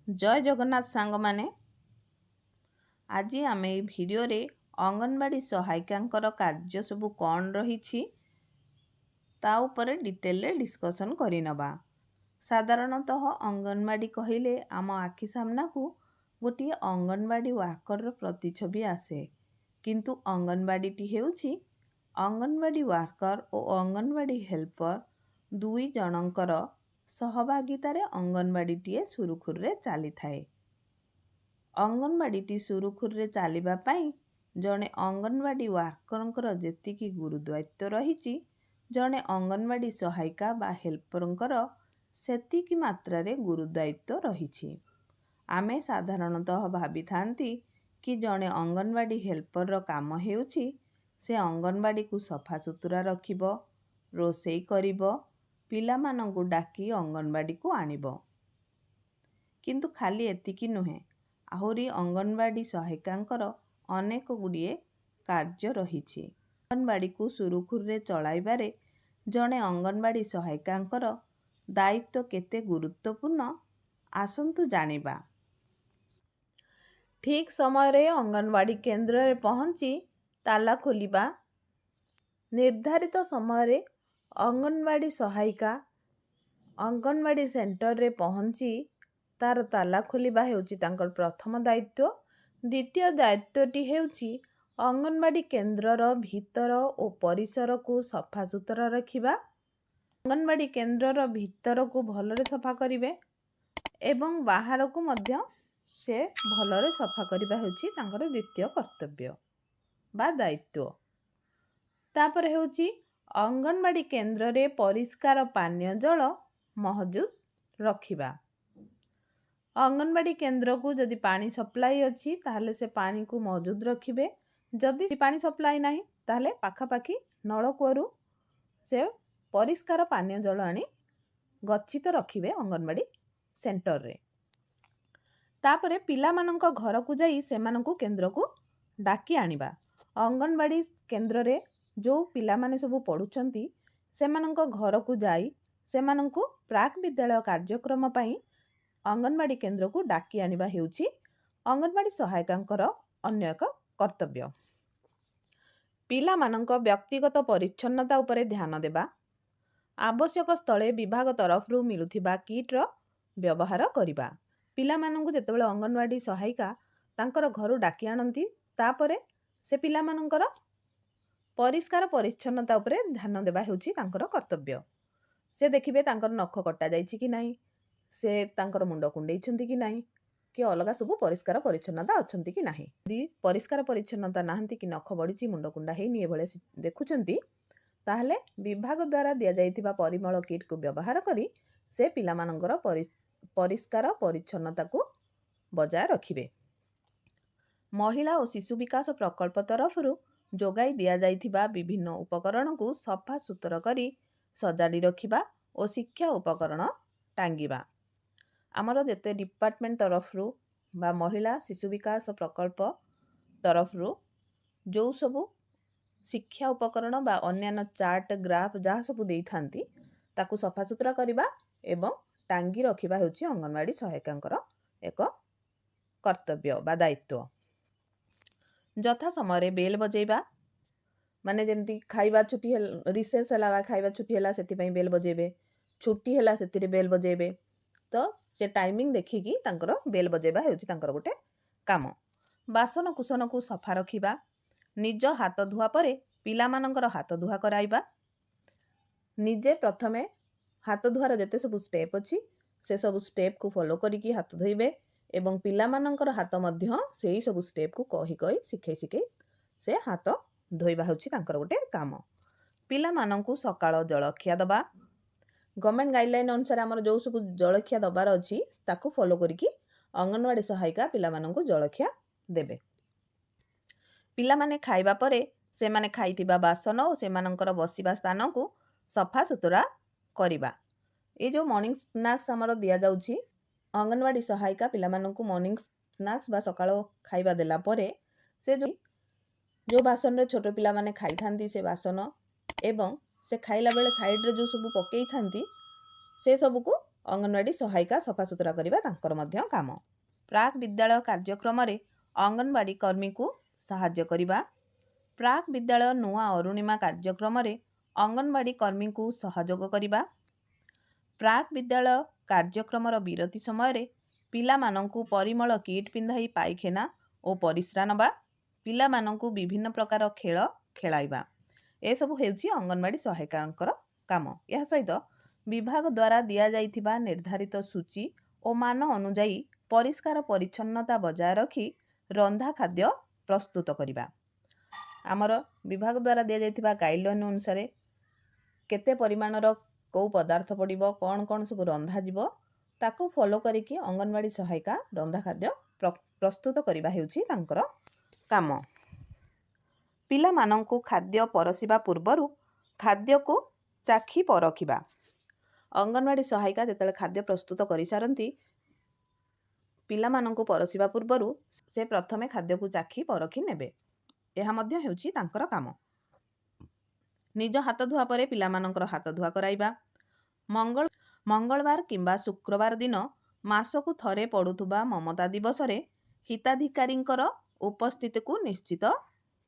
जय जगन्नाथ सांग माने आज आम ये भिडियो अंगनवाड़ी सहायिका कार्य सबू कौन रही डिटेल डिस्कसन करनवा। साधारणतः अंगनवाड़ी कहले आम आखि सामना को गोटे अंगनवाड़ी वर्कर प्रतिछवि आसे, किंतु अंगनवाड़ी हेउछि अंगनवाड़ी वर्कर और अंगनवाड़ी हेल्पर दुई जनकर सहभागितार अंगनवाड़ी सुरुखुरे चली थाए। अंगनवाड़ी सुरुखुरे चलवाई जड़े अंगनवाड़ी वर्कर जेतिकी गुरुदायित्व रही जड़े अंगनवाड़ी सहायिका बा हेल्पर सेतिकी मात्रा गुरुदायित्व रही। आमे साधारणतः भावी थांती कि जड़े अंगनवाड़ी हेल्पर काम हेउछि से अंगनवाड़ी को सफा सुतुरा रखिबो, रोषेई करिबो, पिलामानंकु डाकी अंगनवाड़ी को आनिबो। किंतु खाली एतिकी नुहे, आहुरी अंगनवाड़ी सहायिकांकर अनेक गुड़िए कार्य रही। अंगनवाड़ी को सुरुखुरे चलाइबारे जड़े अंगनवाड़ी सहायिकांकर दायित्व केते गुरुत्वपूर्ण आसंतु जानिबा। ठीक समय रे अंगनवाड़ी केंद्र रे पहुंची ताला खोलिबा। निर्धारित समय रे अंगनवाड़ी सहायिका अंगनवाड़ी सेंटर रे पहुंची तार ताला खोलिबा हेउची तांकर प्रथम दायित्व। द्वितीय दायित्वटी हेउची अंगनवाड़ी केन्द्रर भीतर और परिसर को सफा सुतरा रखिबा। अंगनवाड़ी केन्द्रर भीतर को भलरे सफा करिवे एवं बाहर को मध्य से भलरे सफा करिबा हेउची तांकर द्वितीय कर्तव्य बा दायित्व। तापर हेउची अंगनवाड़ी केन्द्र रे परिष्कार पानीय जल महजूद रखिबा। अंगनवाड़ी केन्द्र को जदि पानी सप्लाई अच्छी ताहले से पानी को मौजूद रखिबे। जदि पानी सप्लाई नहीं ताहले पाखापाखी नलकूअरु से परिष्कार पानीय जल आनी गच्छित रखिबे अंगनवाड़ी सेंटर रे। तापरे पिलामानंक घर को जाई सेमानंकु केन्द्र को डाकी आनिबा। अंगनवाड़ी केन्द्र रे जो पिलामाने सबु पढ़ुचंती सेमानंक घर को जाई सेमानंकु प्राक विद्यालय कार्यक्रम पई अंगनवाड़ी केन्द्र को डाकी आनिबा हेउची अंगनवाड़ी सहायिकांकर अन्य एक कर्तव्य। पिलामानंक व्यक्तिगत परिच्छन्नता उपरे ध्यान देबा। आवश्यक स्थले विभाग तरफरु मिलुथिबा किट्र व्यवहार करिबा। पिलामानंकु जेतेबेले अंगनवाड़ी सहायिका तांकर घरु डाकी आनंती तापरे से पिलामानंकर परिष्कार परिच्छन्नता उपरे ध्यान देबा हेउची तांकर कर्तव्य। से देखिबे तांकर नख कटा जाईछि कि नाही, से तांकर मुंड कुंडेइछंती कि नाही, कि अलगा सबु परिष्कार परिच्छन्नता अछंती कि नाही। यदि परिष्कार परिच्छन्नता नाहंती कि नख बढिछि मुंड कुंडा हेइनि एभळे देखुचंती ताहले विभाग द्वारा दिया जाइथिबा परिमल किट को व्यवहार करी से पिलामानंकर परिष्कार परिच्छन्नता को बजाय रखिबे। महिला और शिशु विकास प्रकल्प तरफरु जोगाई दिया जाइथिबा विभिन्न उपकरण को सफा सुतरा करी सजाड़ी रखिबा और शिक्षा उपकरण टांगिबा। आमर जेते डिपार्टमेंट तरफरु बा महिला शिशु विकास प्रकल्प तरफरु जो सबु शिक्षा उपकरण बा अन्यान्य चार्ट ग्राफ जहाँ सबु देई थांती ताकू सफा सुतरा करिबा एवं टांगी रखिबा हेउची अंगनवाड़ी सहायिकांकर एक कर्तव्य बा दायित्व। जथा समय बेल बजेबा, माने जेमती खाइबा छुट्टी रिसेस हला बा खाइबा छुट्टी हला सेति पई बेल बजेबे, छुट्टी हला सेति बेल बजेबे। तो से टाइमिंग देखिकी तांकर बेल बजेबा हेउची तांकर गोटे काम। बासन कुसन को सफा रखिबा। निज हाथ धुआ परे पिलामानंकर हाथ धुआ कराइबा। निजे प्रथमे हाथ धुआर जेते सब स्टेप अछि से सब स्टेप को फॉलो करिकी हाथ धोइबे एवं पिलामानंकर हाथ मध्य सेही सब स्टेप को कहि कहि सिखै से हाथ धोइबा हेउची तांकर गोटे काम। पिलामानंकु सकाळ जलखिया दबा। गवर्नमेंट गाइडलाइन अनुसार आमर जो सब जलखिया दबार अछि ताकू फॉलो करिकी अंगनवाड़ी सहायिका पिलामानंकु जलखिया देबे। पिलामाने खाइबा परे सेमाने खाइथिबा बासन और सेमानंकर बसिबा स्थान को सफा सुतरा करिबा। ए जो मॉर्निंग स्नैक्स आमर दिया जाउछि अंगनवाड़ी सहायिका पिलामानंकु मॉर्निंग स्नैक्स बा सकाळ खाइबा देला परे से जो बासन रे छोट पिला माने खाइ थांती से बासन एवं से खाइला बेले साइड रे जो सब पकेई थांती से सब को ଅଙ୍ଗନବାଡ଼ି ସହାୟିକା ସଫାସୁତୁରା କରିବା ତାଙ୍କର ମଧ୍ୟ କାମ। ପ୍ରାକ୍ ବିଦ୍ୟାଳୟ କାର୍ଯ୍ୟକ୍ରମରେ ଅଙ୍ଗନବାଡ଼ି କର୍ମୀଙ୍କୁ ସାହାଯ୍ୟ କରିବା। ପ୍ରାକ୍ ବିଦ୍ୟାଳୟ ନୂଆ ଅରୁଣିମା କାର୍ଯ୍ୟକ୍ରମରେ ଅଙ୍ଗନବାଡ଼ି କର୍ମୀଙ୍କୁ ସହଯୋଗ କରିବା। ପ୍ରାକ୍ ବିଦ୍ୟାଳୟ କାର୍ଯ୍ୟକ୍ରମର ବିରତି ସମୟରେ ପିଲାମାନଙ୍କୁ ପରିମଳ କିଟ୍ ପିନ୍ଧାଇ ପାଇଖାନା ଓ ପରିସ୍ରା ନେବା। ପିଲାମାନଙ୍କୁ ବିଭିନ୍ନ ପ୍ରକାର ଖେଳ ଖେଳାଇବା। ଏସବୁ ହେଉଛି ଅଙ୍ଗନବାଡ଼ି ସହାୟିକାଙ୍କର କାମ। ଏହା ସହିତ ବିଭାଗ ଦ୍ୱାରା ଦିଆଯାଇଥିବା ନିର୍ଦ୍ଧାରିତ ସୂଚି ଓ ମାନ ଅନୁଯାୟୀ ପରିଷ୍କାର ପରିଚ୍ଛନ୍ନତା ବଜାୟ ରଖି ରନ୍ଧା ଖାଦ୍ୟ ପ୍ରସ୍ତୁତ କରିବା। ଆମର ବିଭାଗ ଦ୍ୱାରା ଦିଆଯାଇଥିବା ଗାଇଡ଼ଲାଇନ୍ ଅନୁସାରେ କେତେ ପରିମାଣର କେଉଁ ପଦାର୍ଥ ପଡ଼ିବ, କ'ଣ କ'ଣ ସବୁ ରନ୍ଧାଯିବ, ତାକୁ ଫଲୋ କରିକି ଅଙ୍ଗନବାଡ଼ି ସହାୟିକା ରନ୍ଧା ଖାଦ୍ୟ ପ୍ରସ୍ତୁତ କରିବା ହେଉଛି ତାଙ୍କର କାମ। ପିଲାମାନଙ୍କୁ ଖାଦ୍ୟ ପରସିବା ପୂର୍ବରୁ ଖାଦ୍ୟକୁ ଚାଖି ପରଖିବା। ଅଙ୍ଗନବାଡ଼ି ସହାୟିକା ଯେତେବେଳେ ଖାଦ୍ୟ ପ୍ରସ୍ତୁତ କରିସାରନ୍ତି, ପିଲାମାନଙ୍କୁ ପରସିବା ପୂର୍ବରୁ ସେ ପ୍ରଥମେ ଖାଦ୍ୟକୁ ଚାଖି ପରଖି ନେବେ। ଏହା ମଧ୍ୟ ହେଉଛି ତାଙ୍କର କାମ। ନିଜ ହାତ ଧୁଆ ପରେ ପିଲାମାନଙ୍କର ହାତ ଧୁଆ କରାଇବା। ମଙ୍ଗଳବାର କିମ୍ବା ଶୁକ୍ରବାର ଦିନ ମାସକୁ ଥରେ ପଡ଼ୁଥିବା ମମତା ଦିବସରେ ହିତାଧିକାରୀଙ୍କର ଉପସ୍ଥିତିକୁ ନିଶ୍ଚିତ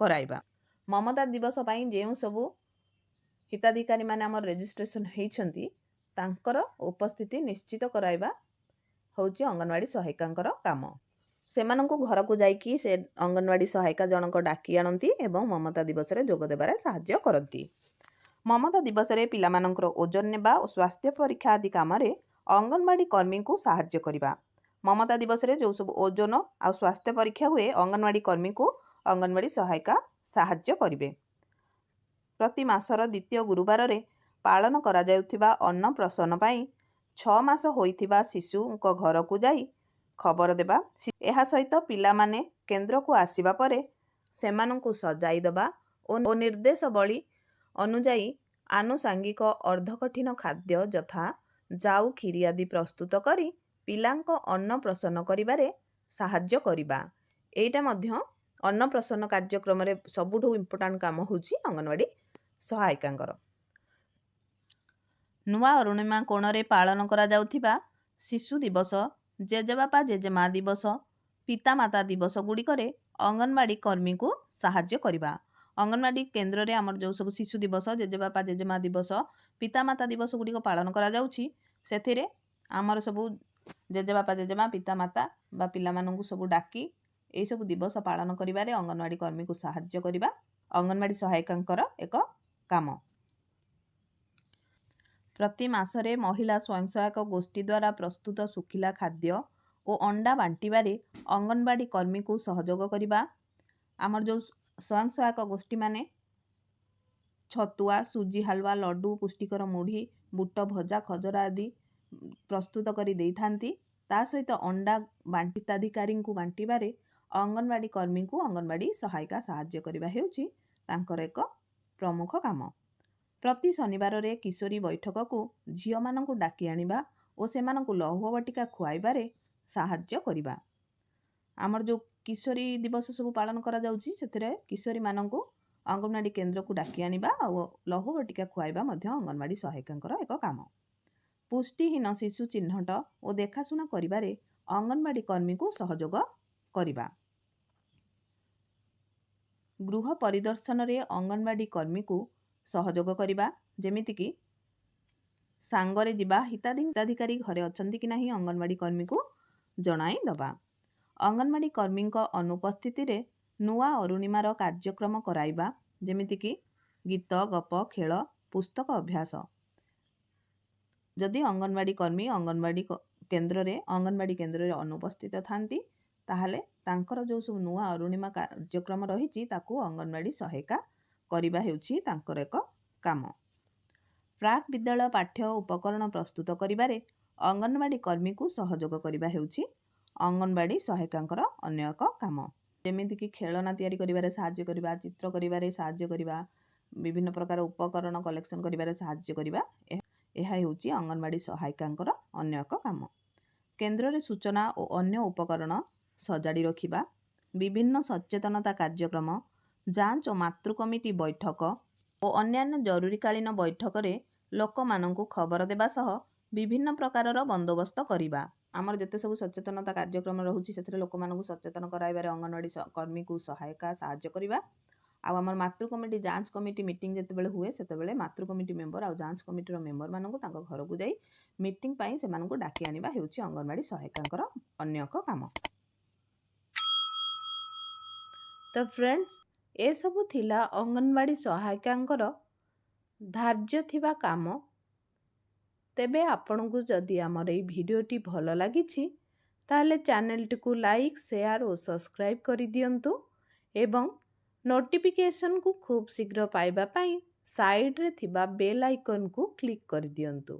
କରାଇବା। ମମତା ଦିବସ ପାଇଁ ଯେଉଁ ସବୁ ହିତାଧିକାରୀମାନେ ଆମର ରେଜିଷ୍ଟ୍ରେସନ୍ ହେଇଛନ୍ତି ତାଙ୍କର ଉପସ୍ଥିତି ନିଶ୍ଚିତ କରାଇବା ହେଉଛି ଅଙ୍ଗନବାଡ଼ି ସହାୟିକାଙ୍କର କାମ। ସେମାନଙ୍କୁ ଘରକୁ ଯାଇକି ସେ ଅଙ୍ଗନବାଡ଼ି ସହାୟିକା ଜଣକ ଡାକି ଆଣନ୍ତି ଏବଂ ମମତା ଦିବସରେ ଯୋଗ ଦେବାରେ ସାହାଯ୍ୟ କରନ୍ତି। ମମତା ଦିବସରେ ପିଲାମାନଙ୍କର ଓଜନ ନେବା ଓ ସ୍ୱାସ୍ଥ୍ୟ ପରୀକ୍ଷା ଆଦି କାମରେ ଅଙ୍ଗନବାଡ଼ି କର୍ମୀଙ୍କୁ ସାହାଯ୍ୟ କରିବା। ମମତା ଦିବସରେ ଯେଉଁ ସବୁ ଓଜନ ଆଉ ସ୍ୱାସ୍ଥ୍ୟ ପରୀକ୍ଷା ହୁଏ, ଅଙ୍ଗନବାଡ଼ି କର୍ମୀଙ୍କୁ ଅଙ୍ଗନବାଡ଼ି ସହାୟିକା ସାହାଯ୍ୟ କରିବେ। ପ୍ରତି ମାସର ଦ୍ୱିତୀୟ ଗୁରୁବାରରେ ପାଳନ କରାଯାଉଥିବା ଅନ୍ନପ୍ରସନ୍ନ ପାଇଁ 6 ମାସ ହୋଇଥିବା ଶିଶୁଙ୍କ ଘରକୁ ଯାଇ ଖବର ଦେବା। ଏହା ସହିତ ପିଲାମାନେ କେନ୍ଦ୍ରକୁ ଆସିବା ପରେ ସେମାନଙ୍କୁ ସଜାଇ ଦେବା ଓ ନିର୍ଦ୍ଦେଶାବଳୀ ଅନୁଯାୟୀ ଆନୁଷାଙ୍ଗିକ ଅର୍ଦ୍ଧକଠିନ ଖାଦ୍ୟ ଯଥା ଜାଉ କ୍ଷୀରି ଆଦି ପ୍ରସ୍ତୁତ କରି ପିଲାଙ୍କ ଅନ୍ନପ୍ରସନ୍ନ କରିବାରେ ସାହାଯ୍ୟ କରିବା। ଏଇଟା ମଧ୍ୟ ଅନ୍ନପ୍ରସନ୍ନ କାର୍ଯ୍ୟକ୍ରମରେ ସବୁଠୁ ଇମ୍ପୋର୍ଟାଣ୍ଟ କାମ ହେଉଛି ଅଙ୍ଗନବାଡ଼ି ସହାୟିକାଙ୍କର। ନୂଆ ଅରୁଣିମା କୋଣରେ ପାଳନ କରାଯାଉଥିବା ଶିଶୁ ଦିବସ, ଜେଜେବାପା ଜେଜେମା ଦିବସ, ପିତାମାତା ଦିବସ ଗୁଡ଼ିକରେ ଅଙ୍ଗନବାଡ଼ି କର୍ମୀଙ୍କୁ ସାହାଯ୍ୟ କରିବା। ଅଙ୍ଗନବାଡ଼ି କେନ୍ଦ୍ରରେ ଆମର ଯେଉଁ ସବୁ ଶିଶୁ ଦିବସ, ଜେଜେବାପା ଜେଜେମା ଦିବସ, ପିତାମାତା ଦିବସ ଗୁଡ଼ିକ ପାଳନ କରାଯାଉଛି, ସେଥିରେ ଆମର ସବୁ ଜେଜେବାପା ଜେଜେମା, ପିତାମାତା ବା ପିଲାମାନଙ୍କୁ ସବୁ ଡାକି ଏହିସବୁ ଦିବସ ପାଳନ କରିବାରେ ଅଙ୍ଗନବାଡ଼ି କର୍ମୀଙ୍କୁ ସାହାଯ୍ୟ କରିବା ଅଙ୍ଗନବାଡ଼ି ସହାୟିକାଙ୍କର ଏକ କାମ। ପ୍ରତି ମାସରେ ମହିଳା ସ୍ୱୟଂ ସହାୟକ ଗୋଷ୍ଠୀ ଦ୍ୱାରା ପ୍ରସ୍ତୁତ ଶୁଖିଲା ଖାଦ୍ୟ ଓ ଅଣ୍ଡା ବାଣ୍ଟିବାରେ ଅଙ୍ଗନବାଡ଼ି କର୍ମୀଙ୍କୁ ସହଯୋଗ କରିବା। ଆମର ଯେଉଁ ସ୍ୱୟଂ ସହାୟକ ଗୋଷ୍ଠୀମାନେ ଛତୁଆ, ସୁଜି ହାଲୁଆ, ଲଡ଼ୁ, ପୁଷ୍ଟିକର ମୁଢ଼ି, ବୁଟ ଭଜା, ଖଜରା ଆଦି ପ୍ରସ୍ତୁତ କରି ଦେଇଥାନ୍ତି, ତା ସହିତ ଅଣ୍ଡା ହିତାଧିକାରୀଙ୍କୁ ବାଣ୍ଟିବାରେ ଅଙ୍ଗନବାଡ଼ି କର୍ମୀଙ୍କୁ ଅଙ୍ଗନବାଡ଼ି ସହାୟିକା ସାହାଯ୍ୟ କରିବା ହେଉଛି ତାଙ୍କର ଏକ ପ୍ରମୁଖ କାମ। ପ୍ରତି ଶନିବାରରେ କିଶୋରୀ ବୈଠକକୁ ଝିଅମାନଙ୍କୁ ଡାକି ଆଣିବା ଓ ସେମାନଙ୍କୁ ଲୌହ ବଟିକା ଖୁଆଇବାରେ ସାହାଯ୍ୟ କରିବା। ଆମର ଯେଉଁ କିଶୋରୀ ଦିବସ ସବୁ ପାଳନ କରାଯାଉଛି, ସେଥିରେ କିଶୋରୀମାନଙ୍କୁ ଅଙ୍ଗନବାଡ଼ି କେନ୍ଦ୍ରକୁ ଡାକି ଆଣିବା ଆଉ ଲୌହ ବଟିକା ଖୁଆଇବା ମଧ୍ୟ ଅଙ୍ଗନବାଡ଼ି ସହାୟିକାଙ୍କର ଏକ କାମ। ପୁଷ୍ଟିହୀନ ଶିଶୁ ଚିହ୍ନଟ ଓ ଦେଖାଶୁଣା କରିବାରେ ଅଙ୍ଗନବାଡ଼ି କର୍ମୀଙ୍କୁ ସହଯୋଗ କରିବା। ଗୃହ ପରିଦର୍ଶନରେ ଅଙ୍ଗନବାଡ଼ି କର୍ମୀକୁ ସହଯୋଗ କରିବା, ଯେମିତିକି ସାଙ୍ଗରେ ଯିବା, ହିତାଧିକାରୀ ଘରେ ଅଛନ୍ତି କି ନାହିଁ ଅଙ୍ଗନବାଡ଼ି କର୍ମୀକୁ ଜଣାଇ ଦେବା। ଅଙ୍ଗନବାଡ଼ି କର୍ମୀଙ୍କ ଅନୁପସ୍ଥିତିରେ ନୂଆ ଅରୁଣିମାର କାର୍ଯ୍ୟକ୍ରମ କରାଇବା, ଯେମିତିକି ଗୀତ, ଗପ, ଖେଳ, ପୁସ୍ତକ ଅଭ୍ୟାସ। ଯଦି ଅଙ୍ଗନବାଡ଼ି କର୍ମୀ ଅଙ୍ଗନବାଡ଼ି କେନ୍ଦ୍ରରେ ଅନୁପସ୍ଥିତ ଥାନ୍ତି, ତାହେଲେ ତାଙ୍କର ଯେଉଁ ସବୁ ନୂଆ ଅରୁଣିମା କାର୍ଯ୍ୟକ୍ରମ ରହିଛି ତାକୁ ଅଙ୍ଗନବାଡ଼ି ସହାୟିକା କରିବା ହେଉଛି ତାଙ୍କର ଏକ କାମ। ପ୍ରାକ୍ ବିଦ୍ୟାଳୟ ପାଠ୍ୟ ଉପକରଣ ପ୍ରସ୍ତୁତ କରିବାରେ ଅଙ୍ଗନବାଡ଼ି କର୍ମୀଙ୍କୁ ସହଯୋଗ କରିବା ହେଉଛି ଅଙ୍ଗନବାଡ଼ି ସହାୟିକାଙ୍କର ଅନ୍ୟ ଏକ କାମ। ଯେମିତିକି ଖେଳନା ତିଆରି କରିବାରେ ସାହାଯ୍ୟ କରିବା, ଚିତ୍ର କରିବାରେ ସାହାଯ୍ୟ କରିବା, ବିଭିନ୍ନ ପ୍ରକାର ଉପକରଣ କଲେକ୍ସନ୍ କରିବାରେ ସାହାଯ୍ୟ କରିବା, ଏହା ହେଉଛି ଅଙ୍ଗନବାଡ଼ି ସହାୟିକାଙ୍କର ଅନ୍ୟ ଏକ କାମ। କେନ୍ଦ୍ରରେ ସୂଚନା ଓ ଅନ୍ୟ ଉପକରଣ ସଜାଡ଼ି ରଖିବା, ବିଭିନ୍ନ ସଚେତନତା କାର୍ଯ୍ୟକ୍ରମ, ଯାଞ୍ଚ ଓ ମାତୃ କମିଟି ବୈଠକ ଓ ଅନ୍ୟାନ୍ୟ ଜରୁରୀକାଳୀନ ବୈଠକରେ ଲୋକମାନଙ୍କୁ ଖବର ଦେବା ସହ ବିଭିନ୍ନ ପ୍ରକାରର ବନ୍ଦୋବସ୍ତ କରିବା। ଆମର ଯେତେ ସବୁ ସଚେତନତା କାର୍ଯ୍ୟକ୍ରମ ରହୁଛି ସେଥିରେ ଲୋକମାନଙ୍କୁ ସଚେତନ କରାଇବାରେ ଅଙ୍ଗନବାଡ଼ି କର୍ମୀକୁ ସାହାଯ୍ୟ କରିବା। ଆଉ ଆମର ମାତୃ କମିଟି ଯାଞ୍ଚ କମିଟି ମିଟିଂ ଯେତେବେଳେ ହୁଏ ସେତେବେଳେ ମାତୃ କମିଟି ମେମ୍ବର ଆଉ ଯାଞ୍ଚ କମିଟିର ମେମ୍ବରମାନଙ୍କୁ ତାଙ୍କ ଘରକୁ ଯାଇ ମିଟିଂ ପାଇଁ ସେମାନଙ୍କୁ ଡାକି ଆଣିବା ହେଉଛି ଅଙ୍ଗନବାଡ଼ି ସହାୟିକାଙ୍କର ଅନ୍ୟ ଏକ କାମ। ତ ଫ୍ରେଣ୍ଡସ୍, ଏସବୁ ଥିଲା ଅଙ୍ଗନବାଡ଼ି ସହାୟିକାଙ୍କର ଧାର୍ଯ୍ୟ ଥିବା କାମ। ତେବେ ଆପଣଙ୍କୁ ଯଦି ଆମର ଏଇ ଭିଡ଼ିଓଟି ଭଲ ଲାଗିଛି ତାହେଲେ ଚ୍ୟାନେଲଟିକୁ ଲାଇକ୍, ସେୟାର ଓ ସବସ୍କ୍ରାଇବ୍ କରିଦିଅନ୍ତୁ ଏବଂ ନୋଟିଫିକେସନକୁ ଖୁବ୍ ଶୀଘ୍ର ପାଇବା ପାଇଁ ସାଇଡ଼ରେ ଥିବା ବେଲ୍ ଆଇକନକୁ କ୍ଲିକ୍ କରିଦିଅନ୍ତୁ।